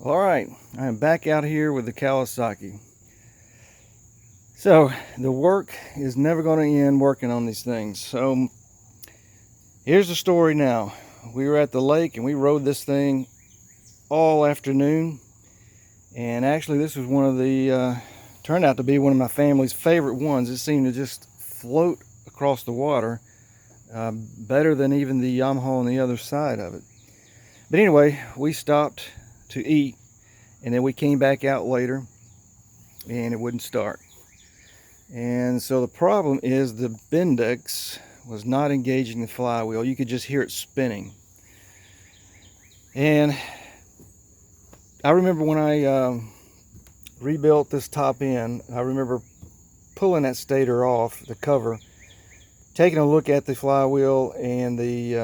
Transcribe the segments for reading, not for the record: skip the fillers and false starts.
All right, I am back out here with the Kawasaki. So the work is never going to end working on these things. So here's the story now. We were at the lake and we rode this thing all afternoon. And actually this was one of the, turned out to be one of my family's favorite ones. It seemed to just float across the water better than even the Yamaha on the other side of it. But anyway, we stopped to eat and then we came back out later and it wouldn't start. And so the problem is the Bendix was not engaging the flywheel. You could just hear it spinning. And I remember when I rebuilt this top end, I remember pulling that stator off, the cover, taking a look at the flywheel and the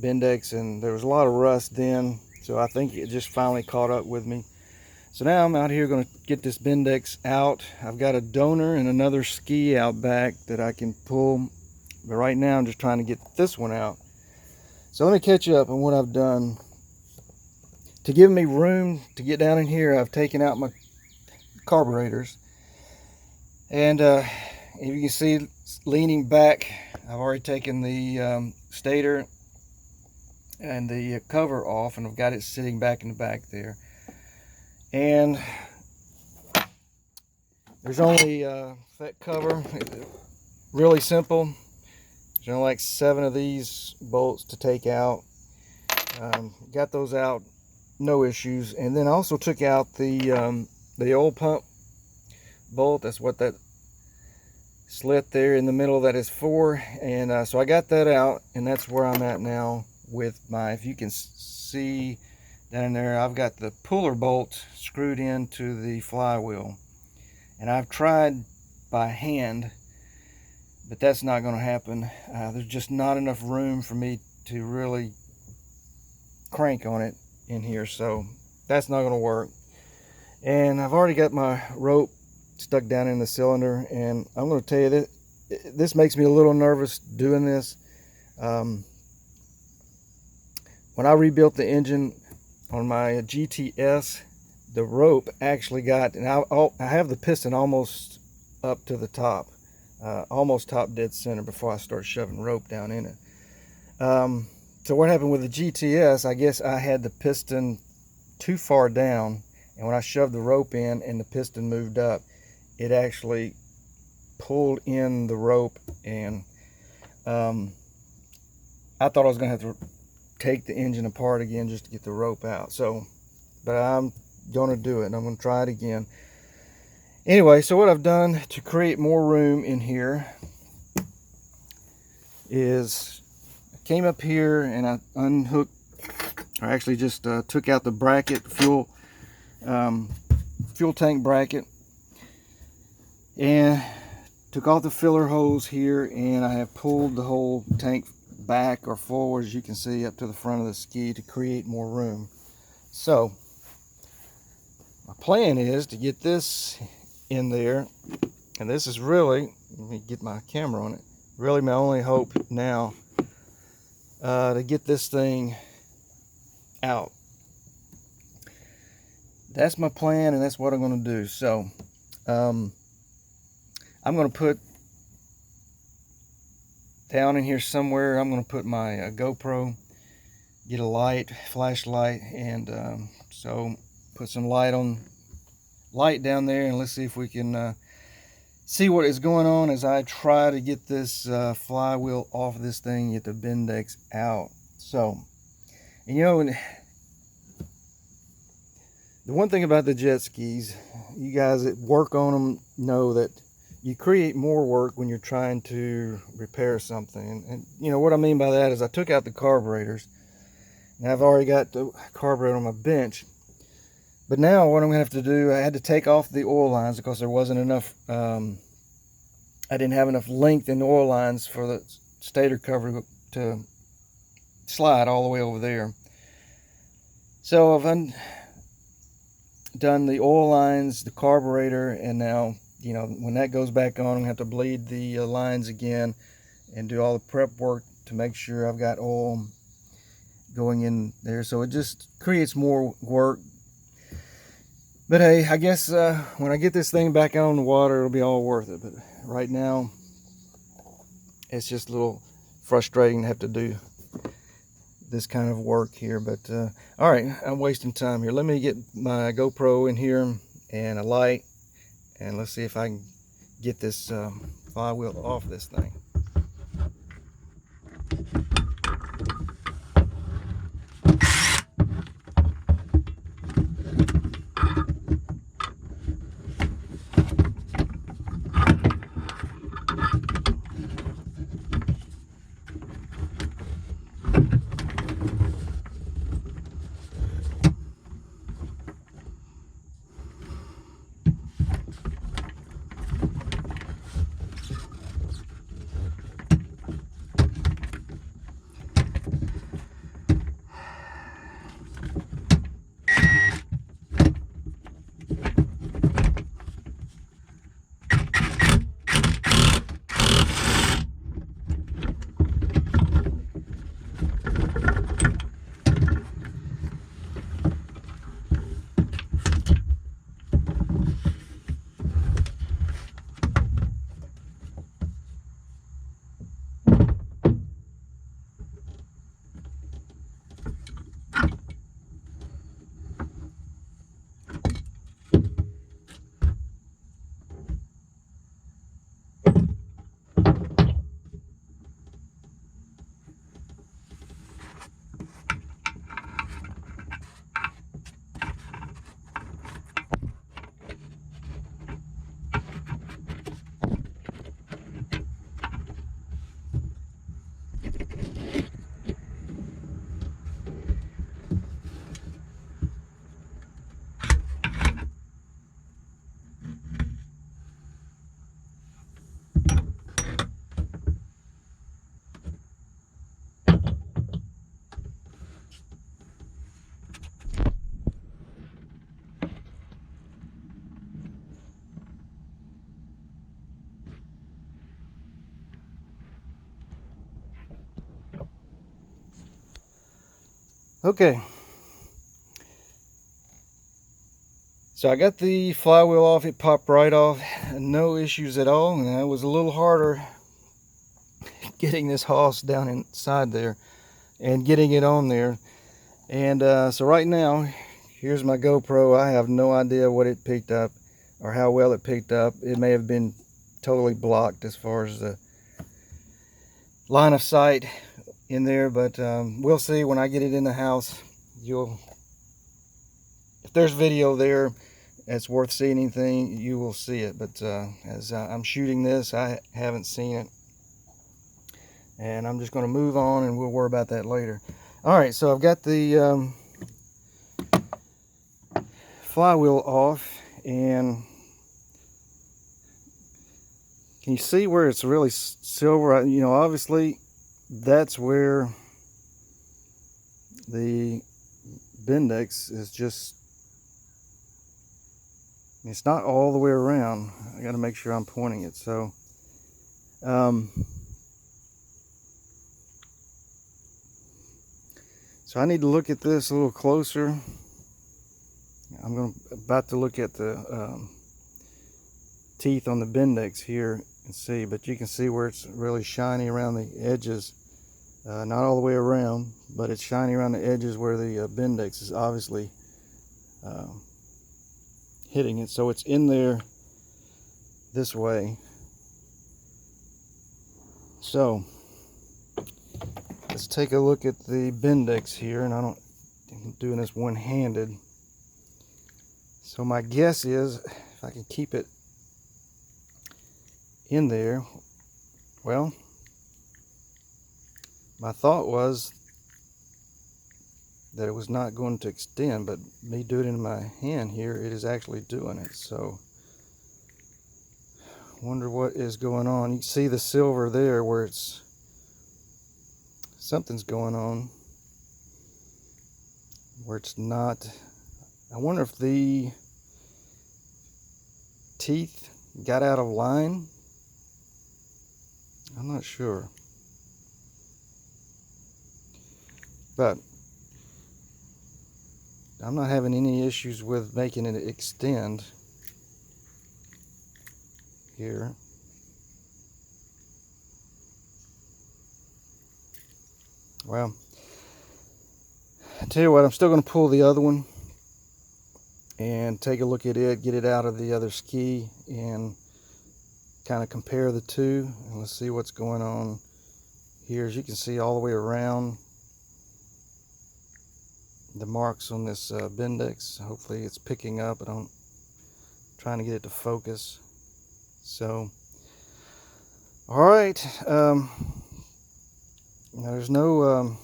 Bendix, and there was a lot of rust then, so I think it just finally caught up with me. So now I'm out here going to get this Bendix out. I've got a donor and another ski out back that I can pull, but right now I'm just trying to get this one out. So let me catch up on what I've done. To give me room to get down in here, I've taken out my carburetors. And if you can see, leaning back, I've already taken the stator and the cover off, and I've got it sitting back in the back there. And there's only that cover, really simple. There's only like 7 of these bolts to take out. Got those out, no issues. And then I also took out the oil pump bolt. That's what that slit there in the middle of that is for. And so I got that out, and that's where I'm at now with my, if you can see down there, I've got the puller bolt screwed into the flywheel. And I've tried by hand, but that's not going to happen. There's just not enough room for me to really crank on it in here, so that's not going to work. And I've already got my rope stuck down in the cylinder, and I'm going to tell you that this makes me a little nervous doing this. When I rebuilt the engine on my GTS, the rope actually got, and I have the piston almost up to the top, almost top dead center before I start shoving rope down in it. So what happened with the GTS, I guess I had the piston too far down, and when I shoved the rope in and the piston moved up, it actually pulled in the rope, and I thought I was going to have to take the engine apart again just to get the rope out. So, but I'm going to do it, and I'm going to try it again. Anyway, so what I've done to create more room in here is I came up here and I unhooked, or actually just took out the bracket, fuel tank bracket, and took off the filler hose here, and I have pulled the whole tank back or forward, as you can see, up to the front of the ski to create more room. So my plan is to get this in there, and this is really, let me get my camera on it, really my only hope now to get this thing out. That's my plan, and that's what I'm going to do. So I'm going to put down in here somewhere, I'm going to put my GoPro, get a light, flashlight, and so put some light down there, and let's see if we can see what is going on as I try to get this flywheel off this thing, get the Bendix out. So, and you know, the one thing about the jet skis, you guys that work on them know that you create more work when you're trying to repair something. And you know what I mean by that is I took out the carburetors, and I've already got the carburetor on my bench. But now what I'm going to have to do, I had to take off the oil lines because there wasn't enough, I didn't have enough length in the oil lines for the stator cover to slide all the way over there. So I've done the oil lines, the carburetor, and now, you know, when that goes back on, I'm going to have to bleed the lines again and do all the prep work to make sure I've got oil going in there. So it just creates more work. But hey, I guess when I get this thing back out on the water, it'll be all worth it. But right now, it's just a little frustrating to have to do this kind of work here. But all right, I'm wasting time here. Let me get my GoPro in here and a light, and let's see if I can get this flywheel off this thing. Okay, so I got the flywheel off. It popped right off, no issues at all. And it was a little harder getting this hoss down inside there and getting it on there. And so right now, here's my GoPro. I have no idea what it picked up or how well it picked up. It may have been totally blocked as far as the line of sight in there, but we'll see when I get it in the house. If there's video there that's worth seeing anything, you will see it. But as I'm shooting this, I haven't seen it, and I'm just going to move on, and we'll worry about that later. All right, so I've got the flywheel off, and can you see where it's really silver? You know, obviously that's where the Bendix is just, it's not all the way around. I got to make sure I'm pointing it. So so I need to look at this a little closer. I'm about to look at the teeth on the Bendix here and see, but you can see where it's really shiny around the edges. Not all the way around, but it's shiny around the edges where the Bendix is obviously hitting it. So it's in there this way. So let's take a look at the Bendix here, and I'm doing this one-handed. So my guess is if I can keep it in there, well, my thought was that it was not going to extend, but me doing it in my hand here, it is actually doing it. So wonder what is going on. You can see the silver there where it's, something's going on where it's not. I wonder if the teeth got out of line. I'm not sure. But I'm not having any issues with making it extend here. Well, I tell you what, I'm still going to pull the other one and take a look at it, get it out of the other ski, and kind of compare the two. And let's see what's going on here. As you can see, all the way around the marks on this Bendix. Hopefully it's picking up, but I'm trying to get it to focus. So, all right. Now there's no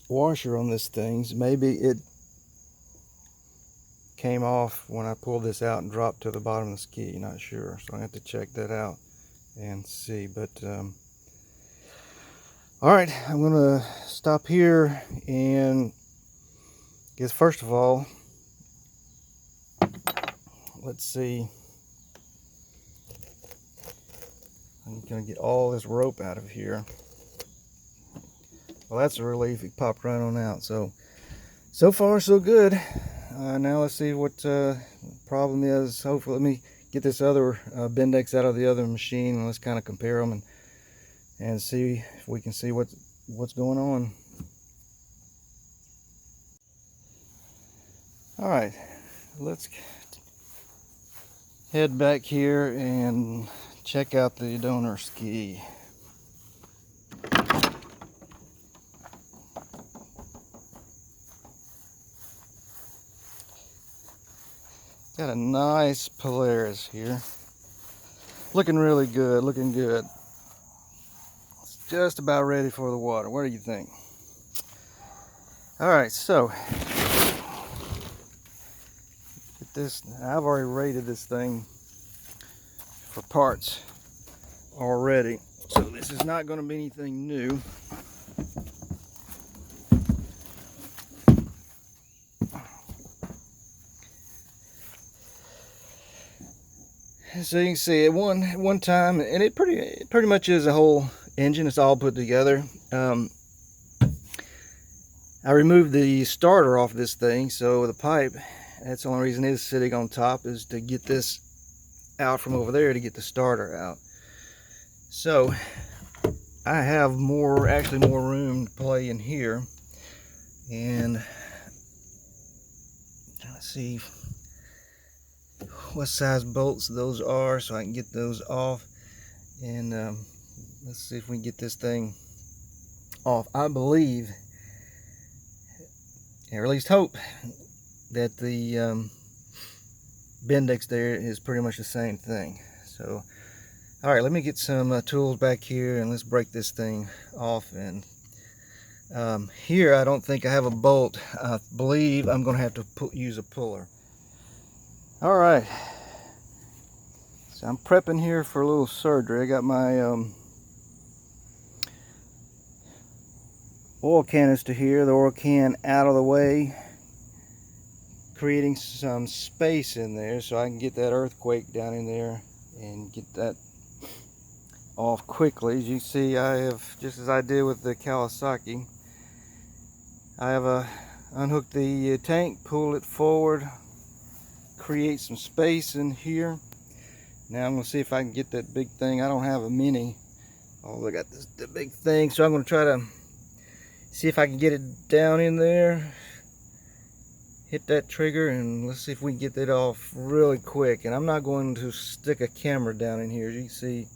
washer on this thing. So maybe it came off when I pulled this out and dropped to the bottom of the ski. Not sure, so I have to check that out and see. But all right, I'm gonna stop here and guess first of all, let's see. I'm gonna get all this rope out of here. Well, that's a relief. It popped right on out. So far so good. Now let's see what the problem is. Hopefully, let me get this other Bendix out of the other machine, and let's kind of compare them and see if we can see what's going on. All right, let's head back here and check out the donor ski. Got a nice Polaris here. Looking really good, looking good. It's just about ready for the water. What do you think? All right, so get this. I've already rated this thing for parts already, so this is not going to be anything new. So you can see at one time, and it pretty much is a whole engine. It's all put together. I removed the starter off this thing, so the pipe, that's the only reason it is sitting on top, is to get this out from over there to get the starter out. So I have actually more room to play in here, and let's see what size bolts those are so I can get those off. And let's see if we can get this thing off. I believe, or at least hope, that the Bendix there is pretty much the same thing. So all right, let me get some tools back here and let's break this thing off. And here I don't think I have a bolt. I believe I'm going to have to use a puller. All right, so I'm prepping here for a little surgery. I got my oil canister here, the oil can out of the way, creating some space in there so I can get that earthquake down in there and get that off quickly. As you see, I have, just as I did with the Kawasaki, I have unhooked the tank, pulled it forward, create some space in here. Now I'm going to see if I can get that big thing. I don't have a mini. Oh, I got the big thing, so I'm going to try to see if I can get it down in there, hit that trigger, and let's see if we can get that off really quick. And I'm not going to stick a camera down in here. As you can see,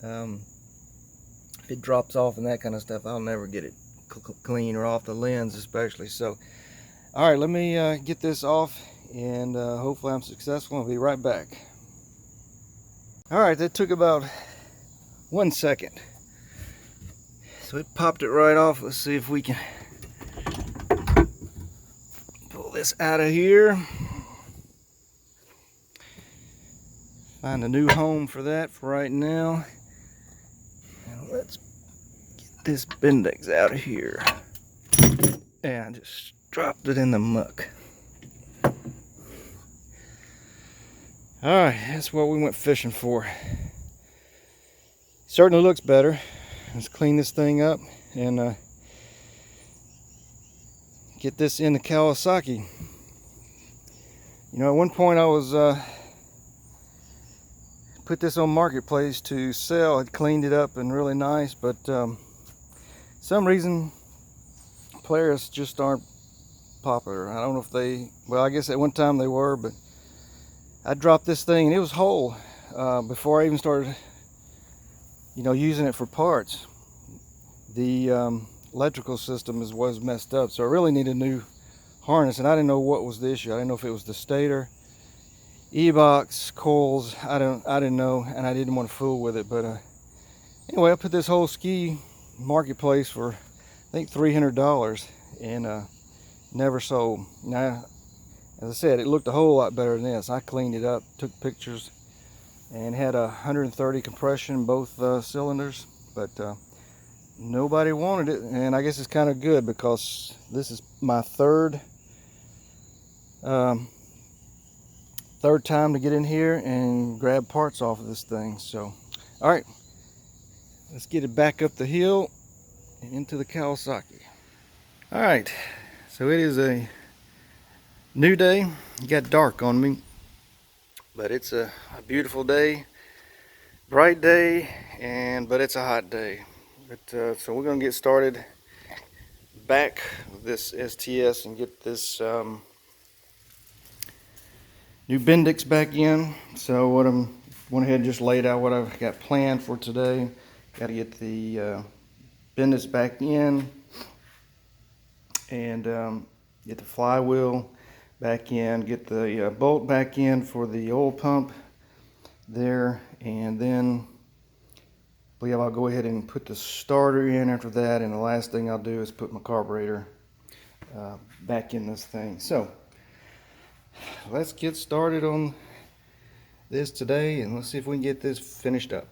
if it drops off and that kind of stuff, I'll never get it clean, or off the lens especially. So all right, let me get this off, and hopefully I'm successful. I'll be right back. All right, that took about 1 second. So it popped it right off. Let's see if we can pull this out of here. Find a new home for that for right now. And let's get this Bendix out of here. And I just dropped it in the muck. Alright, that's what we went fishing for. Certainly looks better. Let's clean this thing up and get this in the Kawasaki. You know, at one point I was put this on Marketplace to sell. I'd cleaned it up and really nice, but some reason Polaris just aren't popular. I don't know if they, well, I guess at one time they were, but I dropped this thing and it was whole before I even started, you know, using it for parts. The electrical system was messed up, so I really need a new harness, and I didn't know what was the issue. I didn't know if it was the stator, e-box, coils. I didn't know, and I didn't want to fool with it. But anyway, I put this whole ski Marketplace for I think $300 and never sold. Now, as I said, it looked a whole lot better than this. I cleaned it up, took pictures, and had 130 compression both cylinders, but nobody wanted it, and I guess it's kind of good because this is my third time to get in here and grab parts off of this thing. So, all right, let's get it back up the hill and into the Kawasaki. All right, so it is a new day. It got dark on me, but it's a beautiful day, bright day, but it's a hot day. But so we're gonna get started back with this STS and get this new Bendix back in. So what I'm went ahead and just laid out what I've got planned for today. Got to get the Bendix back in and get the flywheel back in, get the bolt back in for the oil pump there, and then I believe I'll go ahead and put the starter in after that, and the last thing I'll do is put my carburetor back in this thing. So let's get started on this today, and let's see if we can get this finished up.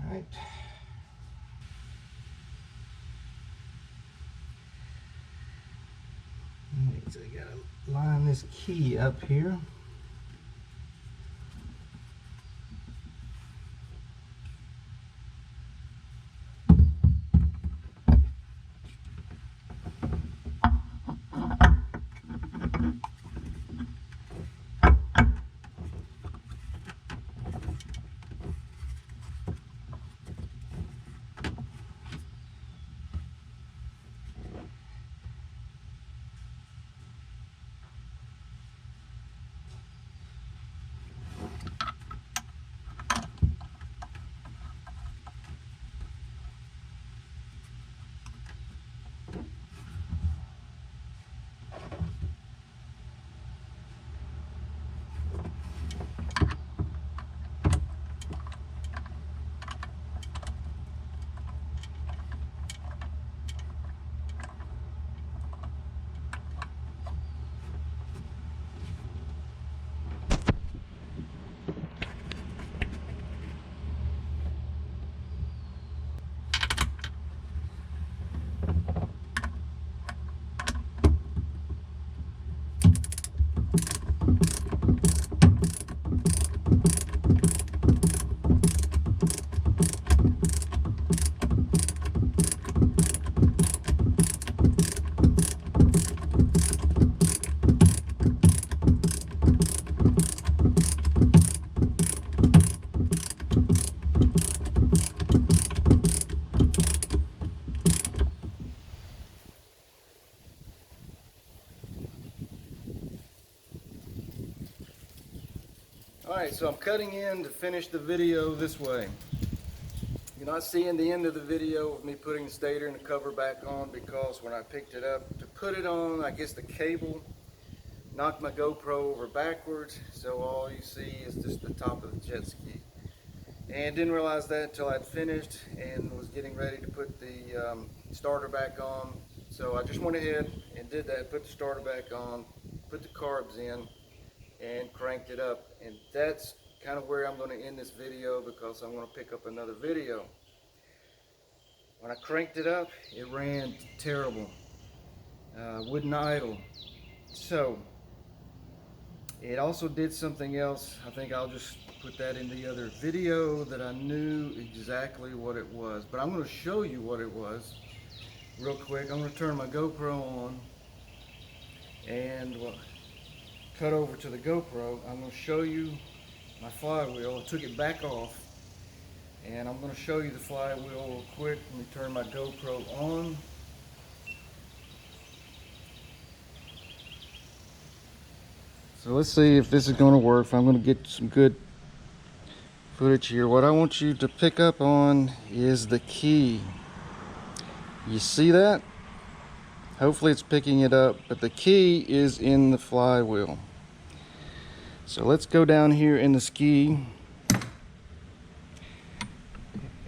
Right. So I gotta line this key up here. Alright, so I'm cutting in to finish the video this way. You're not seeing the end of the video of me putting the stator and the cover back on, because when I picked it up to put it on, I guess the cable knocked my GoPro over backwards, so all you see is just the top of the jet ski. and didn't realize that until I'd finished and was getting ready to put the starter back on. So I just went ahead and did that, put the starter back on, put the carbs in, and cranked it up. And that's kind of where I'm going to end this video, because I'm going to pick up another video. When I cranked it up, it ran terrible, wouldn't idle. So it also did something else. I think I'll just put that in the other video, that I knew exactly what it was. But I'm going to show you what it was real quick. I'm going to turn my GoPro on and cut over to the GoPro. I'm going to show you my flywheel. I took it back off, and I'm going to show you the flywheel real quick. Let me turn my GoPro on. So let's see if this is going to work, if I'm going to get some good footage here. What I want you to pick up on is the key. You see that? Hopefully it's picking it up, but the key is in the flywheel. So let's go down here in the ski,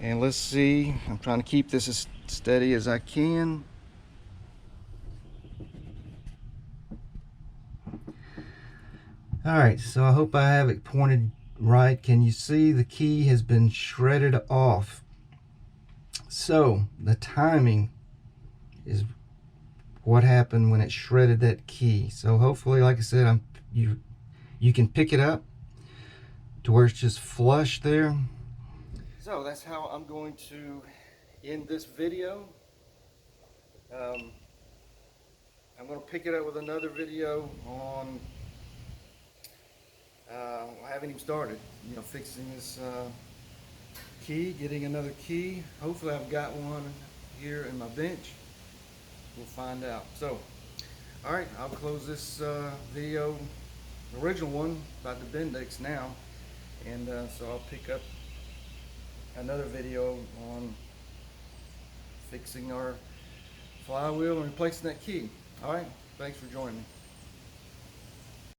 and let's see. I'm trying to keep this as steady as I can. Alright, so I hope I have it pointed right. Can you see the key has been shredded off? So the timing is what happened when it shredded that key. So hopefully, like I said, you can pick it up to where it's just flush there. So that's how I'm going to end this video. I'm going to pick it up with another video on I haven't even started, fixing this key, getting another key. Hopefully I've got one here in my bench. We'll find out. So, alright, I'll close this video, the original one about the Bendix now, and so I'll pick up another video on fixing our flywheel and replacing that key. Alright, thanks for joining me.